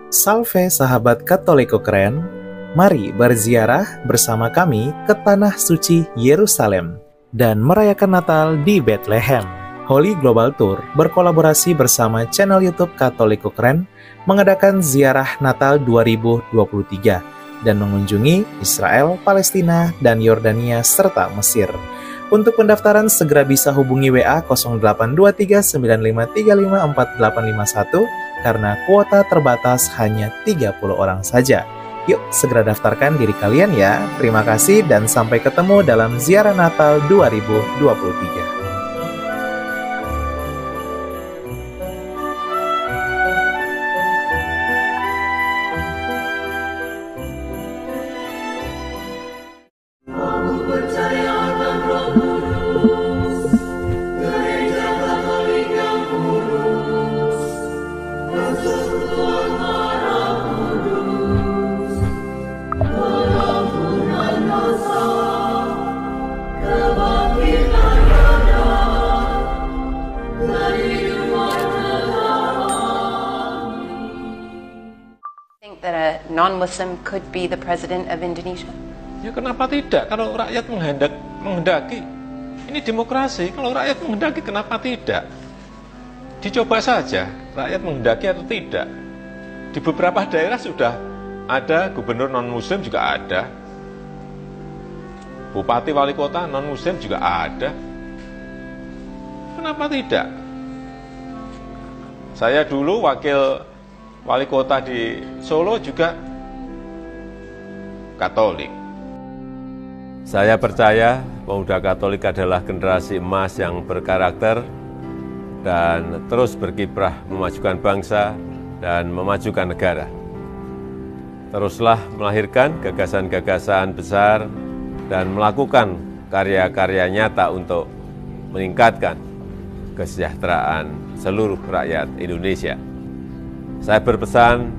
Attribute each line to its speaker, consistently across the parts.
Speaker 1: Salve sahabat Katoliko keren, mari berziarah bersama kami ke Tanah Suci Yerusalem dan merayakan Natal di Bethlehem. Holy Global Tour berkolaborasi bersama channel YouTube Katoliko Keren mengadakan ziarah Natal 2023 dan mengunjungi Israel, Palestina, dan Yordania serta Mesir. Untuk pendaftaran segera bisa hubungi WA 082395354851 karena kuota terbatas hanya 30 orang saja. Yuk segera daftarkan diri kalian ya. Terima kasih dan sampai ketemu dalam ziarah Natal 2023.
Speaker 2: That a non-Muslim could be the president of Indonesia?
Speaker 3: Ya kenapa tidak? Kalau rakyat menghendaki, ini demokrasi. Kalau rakyat menghendaki, kenapa tidak? Dicoba saja, rakyat menghendaki atau tidak. Di beberapa daerah sudah ada gubernur non-Muslim juga ada, bupati wali kota non-Muslim juga ada. Kenapa tidak? Saya dulu wakil wali kota di Solo juga Katolik. Saya percaya pemuda Katolik adalah generasi emas yang berkarakter dan terus berkiprah memajukan bangsa dan memajukan negara. Teruslah melahirkan gagasan-gagasan besar dan melakukan karya-karya nyata untuk meningkatkan kesejahteraan seluruh rakyat Indonesia. Saya berpesan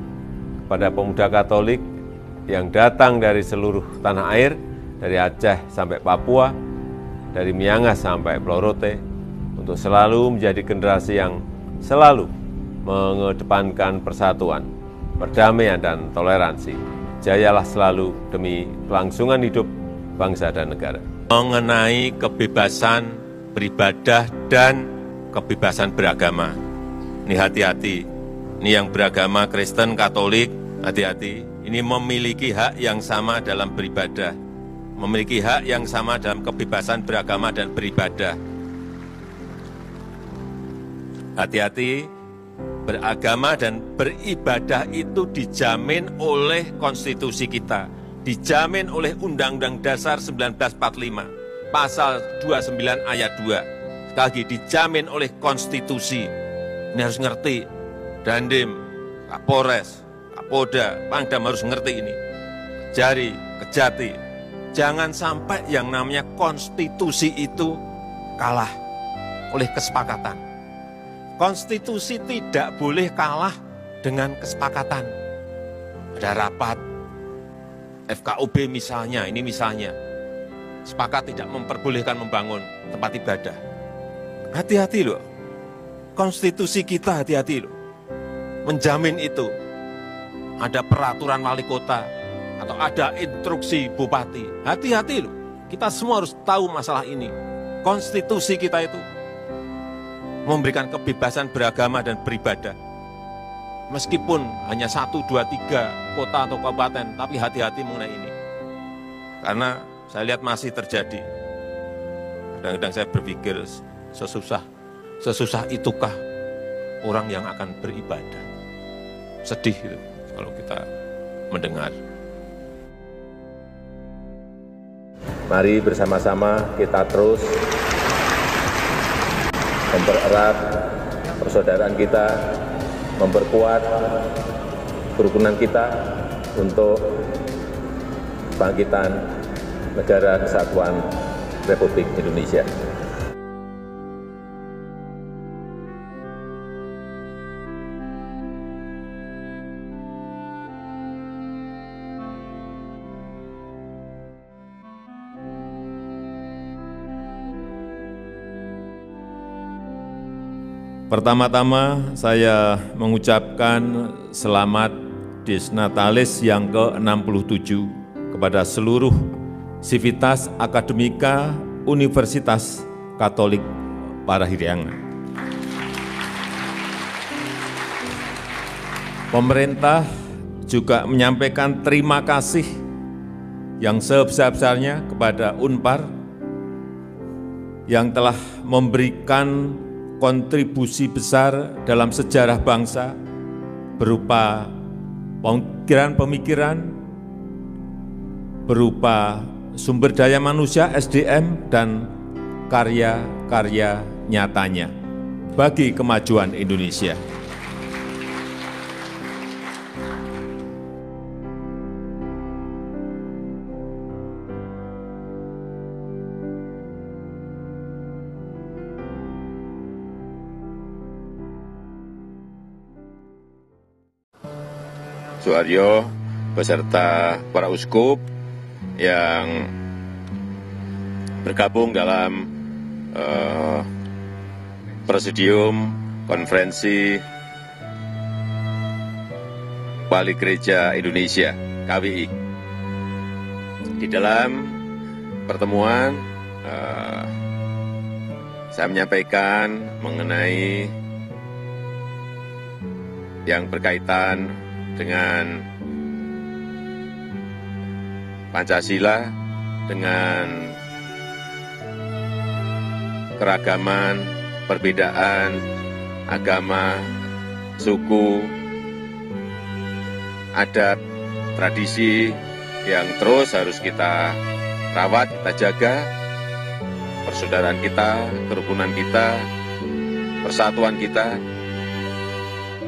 Speaker 3: kepada pemuda Katolik yang datang dari seluruh tanah air, dari Aceh sampai Papua, dari Miangas sampai Pulau Rote, untuk selalu menjadi generasi yang selalu mengedepankan persatuan, perdamaian, dan toleransi. Jayalah selalu demi kelangsungan hidup bangsa dan negara. Mengenai kebebasan beribadah dan kebebasan beragama, ini hati-hati. Ini yang beragama Kristen, Katolik, hati-hati. Ini memiliki hak yang sama dalam beribadah. Memiliki hak yang sama dalam kebebasan beragama dan beribadah. Hati-hati, beragama dan beribadah itu dijamin oleh konstitusi kita. Dijamin oleh Undang-Undang Dasar 1945, Pasal 29 ayat 2. Sekali lagi, dijamin oleh konstitusi. Ini harus ngerti. Dandim, Kapolres, Kapolda, Pangdam harus ngerti ini. Jari, Kejati, jangan sampai yang namanya konstitusi itu kalah oleh kesepakatan. Konstitusi tidak boleh kalah dengan kesepakatan. Ada rapat, FKUB misalnya, ini misalnya, sepakat tidak memperbolehkan membangun tempat ibadah. Hati-hati loh, konstitusi kita hati-hati loh. Menjamin itu, ada peraturan wali kota, atau ada instruksi bupati. Hati-hati loh, kita semua harus tahu masalah ini. Konstitusi kita itu memberikan kebebasan beragama dan beribadah. Meskipun hanya 1, 2, 3 kota atau kabupaten, tapi hati-hati mengenai ini. Karena saya lihat masih terjadi. Kadang-kadang saya berpikir, sesusah itukah orang yang akan beribadah. Sedih gitu, kalau kita mendengar.
Speaker 4: Mari bersama-sama kita terus mempererat persaudaraan kita, memperkuat kerukunan kita untuk bangkitan Negara Kesatuan Republik Indonesia.
Speaker 3: Pertama-tama saya mengucapkan selamat Fides Natalis yang ke-67 kepada seluruh Civitas Akademika Universitas Katolik Parahyangan. Pemerintah juga menyampaikan terima kasih yang sebesar-besarnya kepada UNPAR yang telah memberikan kontribusi besar dalam sejarah bangsa berupa pemikiran-pemikiran, berupa sumber daya manusia SDM dan karya-karya nyatanya bagi kemajuan Indonesia.
Speaker 4: Suharyo beserta para uskup yang bergabung dalam Presidium Konferensi Wali Gereja Indonesia (KWI). Di dalam pertemuan saya menyampaikan mengenai yang berkaitan dengan Pancasila, dengan keragaman, perbedaan agama, suku, adat, tradisi yang terus harus kita rawat, kita jaga, persaudaraan kita, kerukunan kita, persatuan kita,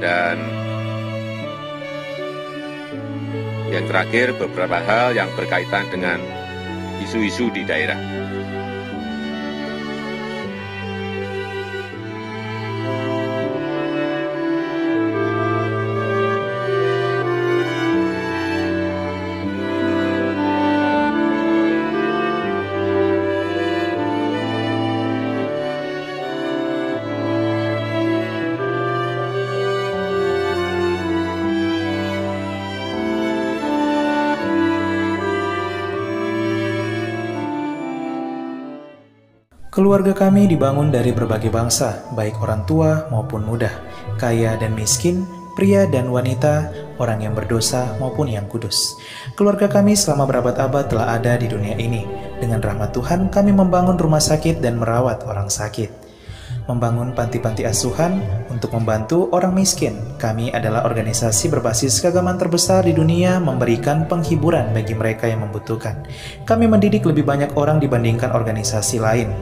Speaker 4: dan yang terakhir beberapa hal yang berkaitan dengan isu-isu di daerah.
Speaker 1: Keluarga kami dibangun dari berbagai bangsa, baik orang tua maupun muda, kaya dan miskin, pria dan wanita, orang yang berdosa maupun yang kudus. Keluarga kami selama berabad-abad telah ada di dunia ini. Dengan rahmat Tuhan, kami membangun rumah sakit dan merawat orang sakit. Membangun panti-panti asuhan untuk membantu orang miskin. Kami adalah organisasi berbasis keagamaan terbesar di dunia, memberikan penghiburan bagi mereka yang membutuhkan. Kami mendidik lebih banyak orang dibandingkan organisasi lain.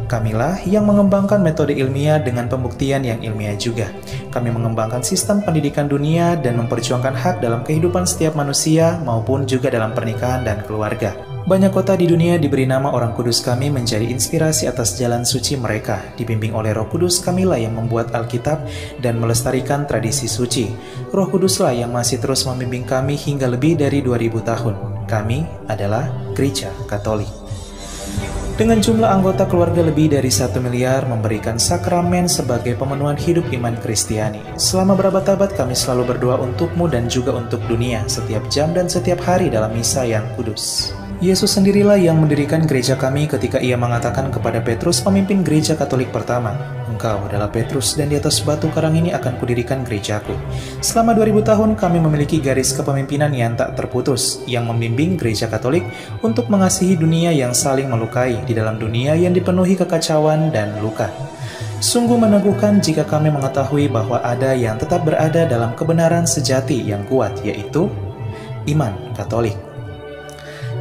Speaker 1: Kamilah yang mengembangkan metode ilmiah dengan pembuktian yang ilmiah juga. Kami mengembangkan sistem pendidikan dunia dan memperjuangkan hak dalam kehidupan setiap manusia maupun juga dalam pernikahan dan keluarga. Banyak kota di dunia diberi nama orang kudus kami menjadi inspirasi atas jalan suci mereka. Dibimbing oleh Roh Kudus, kamilah yang membuat Alkitab dan melestarikan tradisi suci. Roh Kuduslah yang masih terus membimbing kami hingga lebih dari 2000 tahun. Kami adalah Gereja Katolik. Dengan jumlah anggota keluarga lebih dari 1 miliar, memberikan sakramen sebagai pemenuhan hidup iman Kristiani. Selama berabad-abad kami selalu berdoa untukmu dan juga untuk dunia, setiap jam dan setiap hari dalam misa yang kudus. Yesus sendirilah yang mendirikan gereja kami ketika ia mengatakan kepada Petrus, pemimpin gereja Katolik pertama, "Engkau adalah Petrus dan di atas batu karang ini akan kudirikan gerejaku." Selama 2000 tahun kami memiliki garis kepemimpinan yang tak terputus, yang membimbing gereja Katolik untuk mengasihi dunia yang saling melukai di dalam dunia yang dipenuhi kekacauan dan luka. Sungguh meneguhkan jika kami mengetahui bahwa ada yang tetap berada dalam kebenaran sejati yang kuat, yaitu iman Katolik.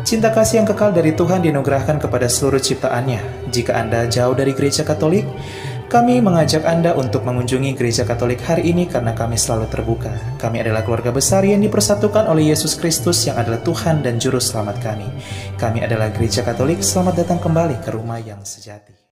Speaker 1: Cinta kasih yang kekal dari Tuhan dianugerahkan kepada seluruh ciptaannya. Jika Anda jauh dari gereja Katolik, kami mengajak Anda untuk mengunjungi gereja Katolik hari ini karena kami selalu terbuka. Kami adalah keluarga besar yang dipersatukan oleh Yesus Kristus yang adalah Tuhan dan Juru Selamat kami. Kami adalah gereja Katolik, selamat datang kembali ke rumah yang sejati.